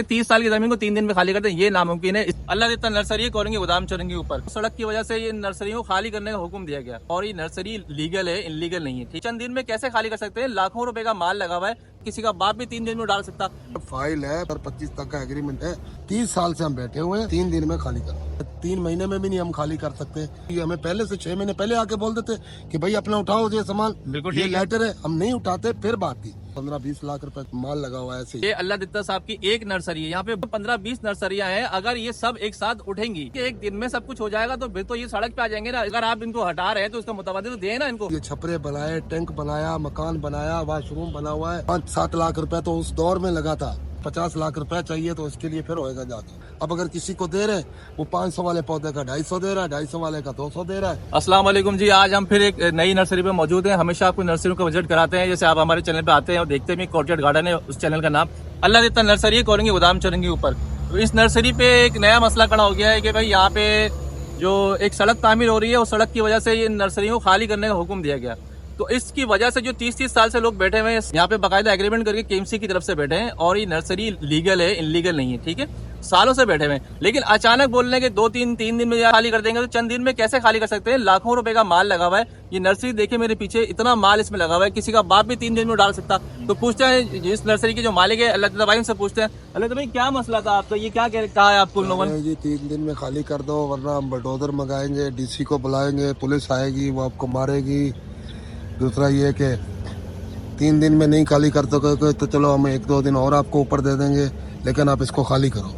30 साल की जमीन को 3 दिन में खाली करते हैं, ये नामुमकिन है। अल्लाह देता नर्सरी करेंगे गोदाम चढ़ेंगे ऊपर। सड़क की वजह से ये नर्सरियों को खाली करने का हुक्म दिया गया और ये नर्सरी लीगल है, इनलीगल नहीं है। चंद दिन में कैसे खाली कर सकते हैं? लाखों रुपए का माल लगा हुआ है, किसी का बाप भी 3 दिन में डाल सकता। फाइल है और 25 तक का एग्रीमेंट है। 30 साल से हम बैठे हुए हैं, 3 दिन में खाली करो। 3 महीने में भी नहीं हम खाली कर सकते। ये हमें पहले से 6 महीने पहले आके बोल देते कि भाई अपना उठाओ ये सामान, बिल्कुल ये लेटर है, हम नहीं उठाते। फिर बात थी 15-20 लाख रुपए माल लगा हुआ है ऐसे। ये अल्लाह दित्ता साहब की एक नर्सरी है, यहाँ पे 15-20 नर्सरियां हैं। अगर ये सब एक साथ उठेंगी कि एक दिन में सब कुछ हो जाएगा तो फिर तो ये सड़क पे आ जाएंगे ना। अगर आप इनको हटा रहे हैं तो उसका मुताबिक तो दें ना इनको। ये छपरे बनाए, टैंक बनाया, मकान बनाया, वॉशरूम बना हुआ है। 5-7 लाख रुपए तो उस दौर में लगा था। 50 लाख रुपए चाहिए तो इसके लिए फिर होएगा जाके। अब अगर किसी को दे रहे हैं, वो 500 वाले पौधे का 250 दे रहा है, 250 वाले का 200 दे रहा है। अस्सलाम वालेकुम जी, आज हम फिर एक नई नर्सरी पे मौजूद हैं। हमेशा आपको नर्सरियों का विजिट कराते हैं। जैसे आप हमारे चैनल पे आते हैं और देखते हैं कोर्टयार्ड गार्डन है, उस चैनल का नाम अल्लाह देता नर्सरी करेंगे गोदाम चढ़ेंगे ऊपर। तो इस नर्सरी पे एक नया मसला खड़ा हो गया है कि भाई यहाँ पे जो एक सड़क तामीर हो रही है, उस सड़क की वजह से ये नर्सरियों को खाली करने का हुक्म दिया गया। तो इसकी वजह से जो 30-30 साल से लोग बैठे हुए हैं यहाँ पे बाकायदा एग्रीमेंट करके केएमसी की तरफ से बैठे हैं और ये नर्सरी लीगल है, इनलीगल नहीं है, ठीक है। सालों से बैठे हुए हैं, लेकिन अचानक बोलने के 2-3 दिन में खाली कर देंगे तो चंद दिन में कैसे खाली कर सकते हैं? लाखों रुपए का माल लगा हुआ है। ये नर्सरी देखिए मेरे पीछे, इतना माल इसमें लगा हुआ है, किसी का बाप भी 3 दिन में डाल सकता। तो पूछते हैं इस नर्सरी के जो मालिक है अल्लाह भाई, उनसे पूछते हैं। अल्लाह भाई, क्या मसला था आपका? ये क्या कहा है आपको लोगों ने? जी 3 दिन में खाली कर दो वरना हम बलडोजर मंगाएंगे, डीसी को बुलाएंगे, पुलिस आएगी, वो आपको मारेगी। दूसरा ये कि 3 दिन में नहीं खाली कर सकोगे तो चलो हम 1-2 दिन और आपको ऊपर दे देंगे, लेकिन आप इसको खाली करो।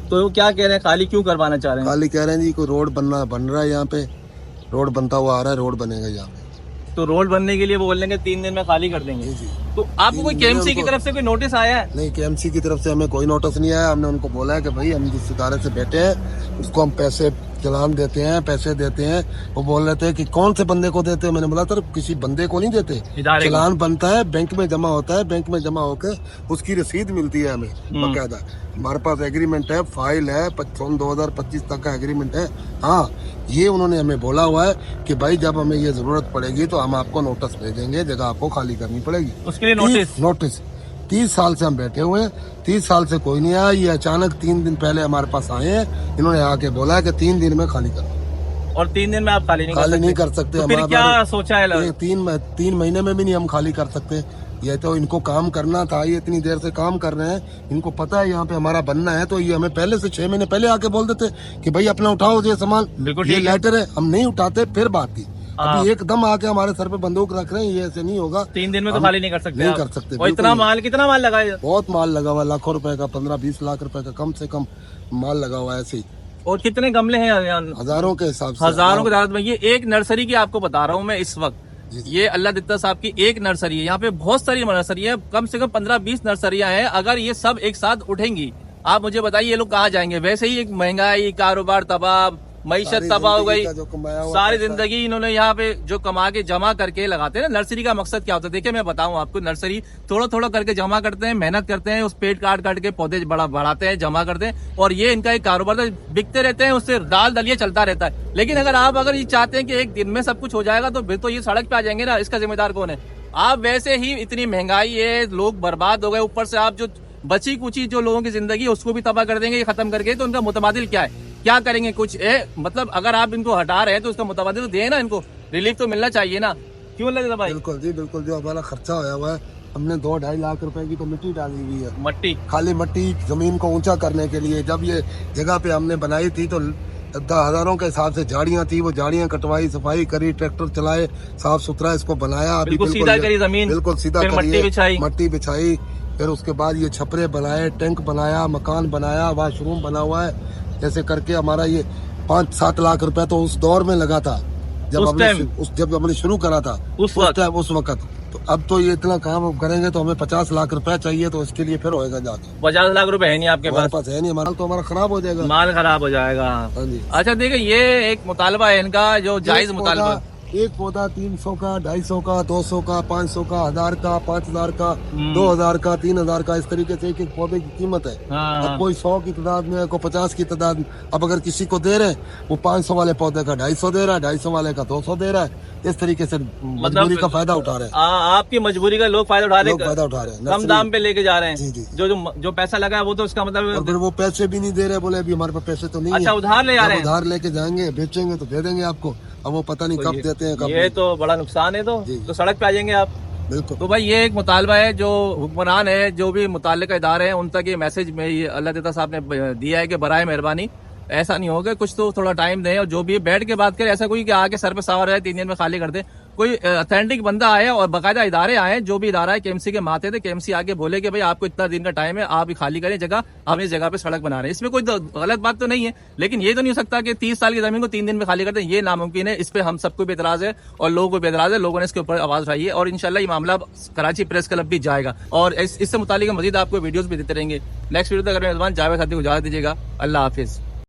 तो वो क्या कह रहे हैं, खाली क्यों करवाना चाह रहे हैं? खाली कह रहे हैं जी, कोई रोड बन रहा है यहाँ पे, रोड बनता हुआ आ रहा है, रोड बनेगा यहाँ पे। तो रोड बनने के लिए वो बोल देंगे 3 दिन में खाली कर देंगे। जी। तो आपको कोई केएमसी की तरफ से कोई नोटिस आया है? नहीं, केएमसी की तरफ से हमें कोई नोटिस नहीं आया। हमने उनको बोला है कि भाई हम जिस इदारे से बैठे हैं उसको हम पैसे चलान देते हैं, पैसे देते हैं। वो बोल रहे थे कि कौन से बंदे को देते हैं? मैंने बोला सर किसी बंदे को नहीं देते, चलान बनता है, बैंक में जमा होता है, बैंक में जमा होकर उसकी रसीद मिलती है हमें बाकायदा। हमारे पास एग्रीमेंट है, फाइल है, 2025 तक का एग्रीमेंट है। हाँ, ये उन्होंने हमें बोला हुआ है कि भाई जब हमें ये जरूरत पड़ेगी तो हम आपको नोटिस भेजेंगे, जगह आपको खाली करनी पड़ेगी। उसके लिए नोटिस 30 साल से हम बैठे हुए हैं, 30 साल से कोई नहीं आया। ये अचानक 3 दिन पहले हमारे पास आए हैं, इन्होंने आके बोला है कि 3 दिन में खाली करो। और 3 दिन में आप खाली नहीं कर सकते। तो फिर क्या सोचा है? 3 महीने में भी नहीं हम खाली कर सकते। ये तो इनको काम करना था, ये इतनी देर से काम कर रहे हैं, इनको पता है यहाँ पे हमारा बनना है। तो ये हमें पहले से 6 महीने पहले आके बोल देते कि भाई अपना उठाओ ये सामान, ये लेटर है, हम नहीं उठाते। फिर बात थी। अभी एकदम आके हमारे सर पे बंदूक रख रहे हैं, ये ऐसे नहीं होगा। 3 दिन में तो खाली नहीं कर सकते। नहीं कर सकते। और कितना माल लगा है? बहुत माल लगा हुआ है, लाखों रुपए का, 15-20 लाख रुपए का कम से कम माल लगा हुआ है ऐसे ही। और कितने गमले हैं? हजारों के हिसाब से, हजारों की तादाद में। ये एक नर्सरी की आपको बता रहा हूँ मैं इस वक्त। ये अल्लाह दित्ता साहब की एक नर्सरी है। यहाँ पे बहुत सारी नर्सरी है, कम से कम 15-20 नर्सरियां हैं। अगर ये सब एक साथ उठेंगी, आप मुझे बताइए ये लोग कहाँ जाएंगे? वैसे ही एक महंगाई, कारोबार तबाह, मईशत तबाह हो गई, सारी जिंदगी इन्होंने यहाँ पे जो कमा के जमा करके लगाते हैं ना। नर्सरी का मकसद क्या होता है? देखिए मैं बताऊं आपको, नर्सरी थोड़ा थोड़ा करके जमा करते हैं, मेहनत करते हैं, उस पेड़ काट के पौधे बढ़ाते हैं, जमा करते हैं, और ये इनका एक कारोबार है, बिकते रहते हैं, उससे दाल दलिया चलता रहता है। लेकिन अगर ये चाहते हैं कि एक दिन में सब कुछ हो जाएगा तो फिर तो ये सड़क पे आ जाएंगे ना। इसका जिम्मेदार कौन है? आप वैसे ही इतनी महंगाई है, लोग बर्बाद हो गए, ऊपर से आप जो बची कुची जो लोगों की जिंदगी है उसको भी तबाह कर देंगे, ये खत्म करके। तो उनका मुतबादिल क्या है? क्या करेंगे? कुछ मतलब अगर आप इनको हटा रहे हैं तो उसका मुतबादिल तो दें ना, इनको रिलीफ तो मिलना चाहिए ना। क्यों लगेगा भाई? बिल्कुल जी, बिल्कुल। जो हमारा खर्चा होया हुआ है, हमने 2-2.5 लाख रुपए की तो मिट्टी डाली हुई है। मट्टी, खाली मट्टी, जमीन को ऊंचा करने के लिए। जब ये जगह पे हमने बनाई थी तो हजारों के हिसाब से झाड़ियां थी, वो झाड़ियां कटवाई, सफाई करी, ट्रैक्टर चलाए, साफ सुथरा इसको बनाया। बिल्कुल सीधा करी जमीन, बिल्कुल सीधा करी, मट्टी बिछाई। फिर उसके बाद ये छपरे बनाए, टैंक बनाया, मकान बनाया, वॉशरूम बना हुआ है। जैसे करके हमारा ये 5-7 लाख रुपए तो उस दौर में लगा था जब हमने शुरू करा था उस वक्त। तो अब तो ये इतना काम करेंगे तो हमें 50 लाख रुपए चाहिए, तो इसके लिए फिर होएगा जाके। 50 लाख रुपए है नहीं आपके पास? है नहीं, माल तो हमारा खराब हो जाएगा। माल खराब हो जाएगा। अच्छा देखिए, ये एक मुतालबा है इनका, जो जायज मुतालबा। एक पौधा 300 का, 250 का, 200 का, 500 का, 1000 का, 5000 का, 2000 का, 3000 का, इस तरीके से एक एक पौधे की कीमत है। हाँ। अब कोई 100 की तादाद में है, कोई 50 की तादाद में। अब अगर किसी को दे रहे हैं, वो 500 वाले पौधे का 250 दे रहा है, 250 वाले का 200 दे रहा है। इस तरीके से मजबूरी का फायदा उठा रहे हैं, आपकी मजबूरी का लोग फायदा उठा रहे लोग फायदा उठा रहे हैं। कम दाम पे लेके जा रहे जी, हैं। जी। जो पैसा लगा है वो तो उसका और मतलब फिर वो पैसे भी नहीं दे रहे, बोले अभी हमारे पास पैसे तो नहीं अच्छा है। उधार ले जा जब रहे हैं। उधार लेके जाएंगे, बेचेंगे तो दे देंगे आपको। अब वो पता नहीं कब देते हैं, कब ये नहीं। तो बड़ा नुकसान है। जी। तो सड़क पे आ जाएंगे आप। बिल्कुल। तो भाई ये एक मुतालबा है जो हुक्मरान है, जो भी मुताल्लिका इदारे हैं, उन तक ये मैसेज में ये अल्लाह ताला साहब ने दिया है कि बराए मेहरबानी ऐसा नहीं होगा, कुछ तो थोड़ा टाइम दें और जो भी बैठ के बात करें। ऐसा कोई कि आके सर पे सवार है 3 दिन में खाली कर दे। कोई ऑथेंटिक बंदा आए और बाकायदा इदारे आए, जो भी इदारा है केएमसी के माते थे, केएमसी आके बोले कि भाई आपको इतना दिन का टाइम है, आप खाली करें जगह, हम इस जगह पे सड़क बना रहे हैं। इसमें कोई गलत बात तो नहीं है, लेकिन ये तो नहीं हो सकता कि 30 साल की जमीन को 3 दिन में खाली कर दें। ये नामुमकिन है। इस पे हम सबको भी एतराज है और लोगों को भी एतराज है। लोगों ने इसके ऊपर आवाज उठाई है और इंशाल्लाह ये मामला कराची प्रेस क्लब भी जाएगा और इससे मुतालिक मजीद आपको वीडियोस भी देते रहेंगे। नेक्स्ट वीडियो तक अगर मेहरबान जावेद साथी को इजाजत दीजिएगा। अल्लाह हाफिज।